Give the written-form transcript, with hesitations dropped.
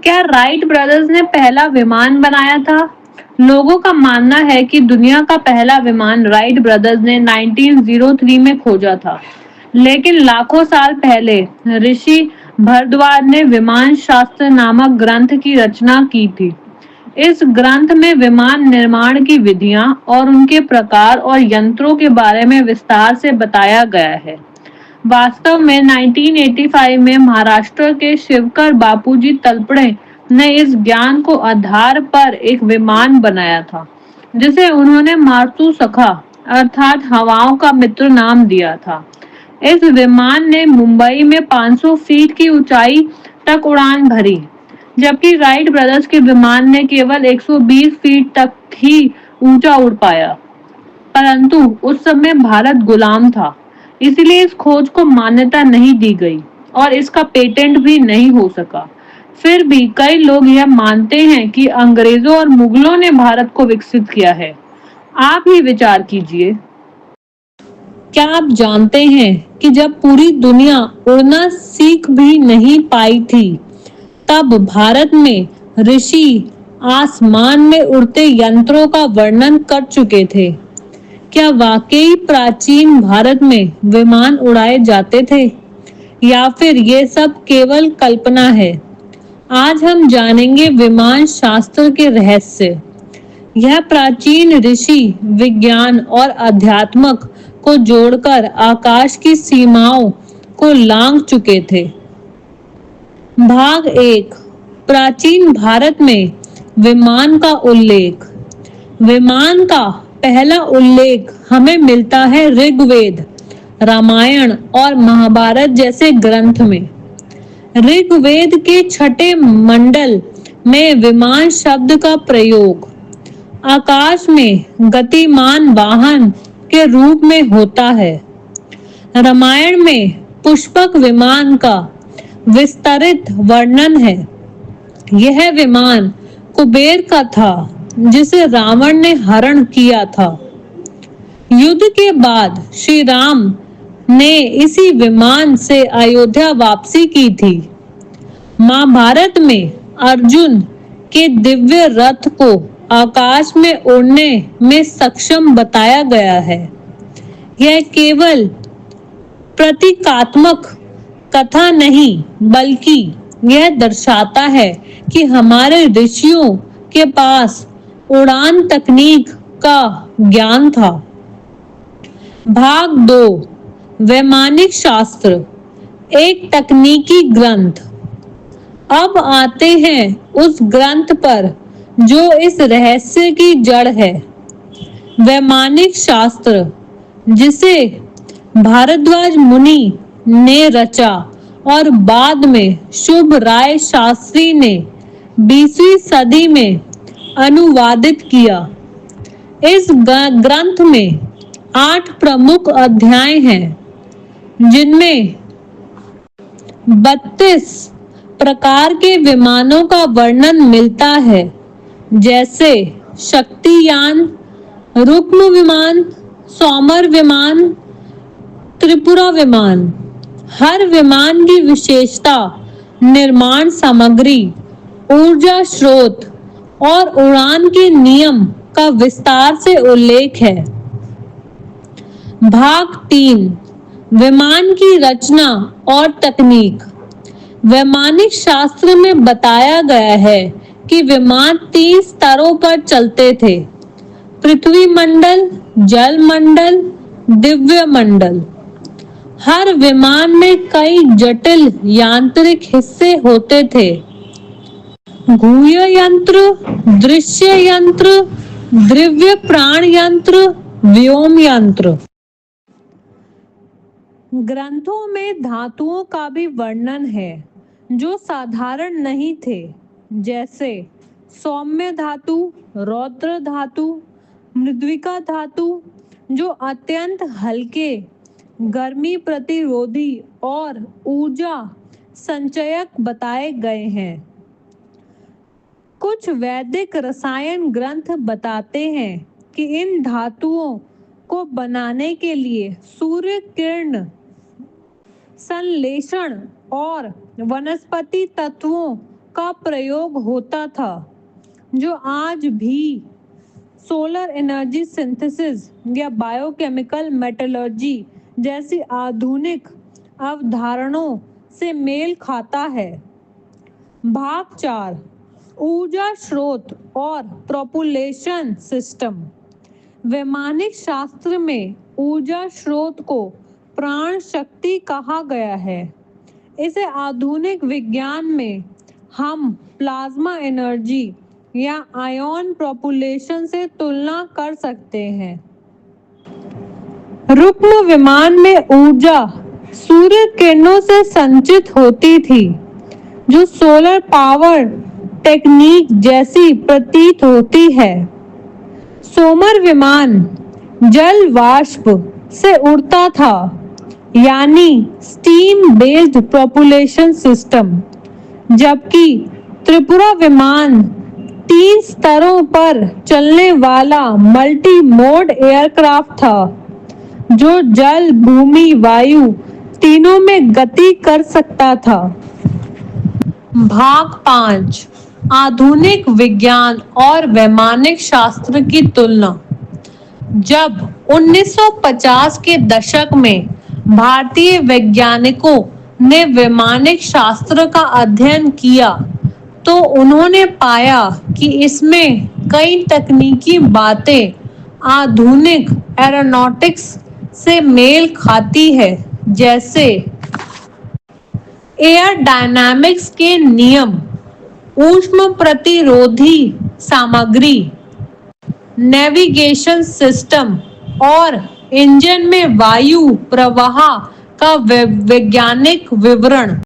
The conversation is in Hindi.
क्या राइट ब्रदर्स ने पहला विमान बनाया था? लोगों का मानना है कि दुनिया का पहला विमान राइट ब्रदर्स ने 1903 में खोजा था, लेकिन लाखों साल पहले ऋषि भरद्वाज ने विमान शास्त्र नामक ग्रंथ की रचना की थी। इस ग्रंथ में विमान निर्माण की विधियां और उनके प्रकार और यंत्रों के बारे में विस्तार से बताया गया है। वास्तव में 1985 में महाराष्ट्र के शिवकर बापूजी तलपड़े ने इस ज्ञान को आधार पर एक विमान बनाया था, जिसे उन्होंने मारुति सखा अर्थात हवाओं का मित्र नाम दिया था। इस विमान ने मुंबई में 500 फीट की ऊंचाई तक उड़ान भरी, जबकि राइट ब्रदर्स के विमान ने केवल 120 फीट तक ही ऊंचा उड़ पाया। परंतु उस समय भारत गुलाम था, इसलिए इस खोज को मान्यता नहीं दी गई और इसका पेटेंट भी नहीं हो सका। फिर भी कई लोग यह मानते हैं कि अंग्रेजों और मुगलों ने भारत को विकसित किया है। आप ही विचार कीजिए। क्या आप जानते हैं कि जब पूरी दुनिया उड़ना सीख भी नहीं पाई थी, तब भारत में ऋषि आसमान में उड़ते यंत्रों का वर्णन कर चुके थे? क्या वाकई प्राचीन भारत में विमान उड़ाए जाते थे, या फिर ये सब केवल कल्पना है? आज हम जानेंगे विमान शास्त्र के रहस्य। यह प्राचीन ऋषि विज्ञान और अध्यात्मक को जोड़कर आकाश की सीमाओं को लांघ चुके थे। भाग 1, प्राचीन भारत में विमान का उल्लेख। विमान का पहला उल्लेख हमें मिलता है ऋग्वेद, रामायण और महाभारत जैसे ग्रंथ में। ऋग्वेद के छठे मंडल में विमान शब्द का प्रयोग आकाश में गतिमान वाहन के रूप में होता है। रामायण में पुष्पक विमान का विस्तृत वर्णन है। यह विमान कुबेर का था, जिसे रावण ने हरण किया था। युद्ध के बाद श्री राम ने इसी विमान से अयोध्या वापसी की थी। महाभारत में अर्जुन के दिव्य रथ को आकाश में उड़ने में सक्षम बताया गया है। यह केवल प्रतीकात्मक कथा नहीं, बल्कि यह दर्शाता है कि हमारे ऋषियों के पास उड़ान तकनीक का ज्ञान था। भाग 2, वैमानिक शास्त्र, एक तकनीकी ग्रंथ। अब आते हैं उस ग्रंथ पर जो इस रहस्य की जड़ है। वैमानिक शास्त्र, जिसे भारद्वाज मुनि ने रचा और बाद में शुभ राय शास्त्री ने 20वीं सदी में अनुवादित किया। इस ग्रंथ में 8 प्रमुख अध्याय हैं, जिनमें 32 प्रकार के विमानों का वर्णन मिलता है, जैसे शक्तियान, रुक्म विमान, सौमर विमान, त्रिपुरा विमान। हर विमान की विशेषता, निर्माण सामग्री, ऊर्जा स्रोत और उड़ान के नियम का विस्तार से उल्लेख है। भाग 3, विमान की रचना और तकनीक। वैमानिक शास्त्र में बताया गया है कि विमान 3 स्तरों पर चलते थे: पृथ्वी मंडल, जल मंडल, दिव्य मंडल। हर विमान में कई जटिल यांत्रिक हिस्से होते थे: गुह्य यंत्र, दृश्य यंत्र, द्रव्य प्राण यंत्र, व्योम यंत्र। ग्रंथों में धातुओं का भी वर्णन है जो साधारण नहीं थे, जैसे सौम्य धातु, रौद्र धातु, मृद्विका धातु, जो अत्यंत हल्के, गर्मी प्रतिरोधी और ऊर्जा संचयक बताए गए हैं। कुछ वैदिक रसायन ग्रंथ बताते हैं कि इन धातुओं को बनाने के लिए सूर्य किरण संश्लेषण और वनस्पति तत्वों का प्रयोग होता था, जो आज भी सोलर एनर्जी सिंथेसिस या बायोकेमिकल मेटलर्जी जैसी आधुनिक अवधारणाओं से मेल खाता है। भाग 4, ऊर्जा स्रोत और प्रोपल्शन सिस्टम। वैमानिक शास्त्र में ऊर्जा स्रोत को प्राण शक्ति कहा गया है। इसे आधुनिक विज्ञान में हम प्लाज्मा एनर्जी या आयन प्रोपल्शन से तुलना कर सकते हैं। रुक्म विमान में ऊर्जा सूर्य किरणों से संचित होती थी, जो सोलर पावर टेक्निक जैसी प्रतीत होती है। सोमर विमान जल वाष्प से उड़ता था, यानी स्टीम बेस्ड प्रोपल्शन सिस्टम, जबकि त्रिपुरा विमान 3 स्तरों पर चलने वाला मल्टी मोड एयरक्राफ्ट था, जो जल, भूमि, वायु तीनों में गति कर सकता था। भाग 5, आधुनिक विज्ञान और वैमानिक शास्त्र की तुलना। जब 1950 के दशक में भारतीय वैज्ञानिकों ने वैमानिक शास्त्र का अध्ययन किया, तो उन्होंने पाया कि इसमें कई तकनीकी बातें आधुनिक एरोनॉटिक्स से मेल खाती है, जैसे एयर डायनामिक्स के नियम, ऊष्म प्रतिरोधी सामग्री, नेविगेशन सिस्टम और इंजन में वायु प्रवाह का वैज्ञानिक विवरण।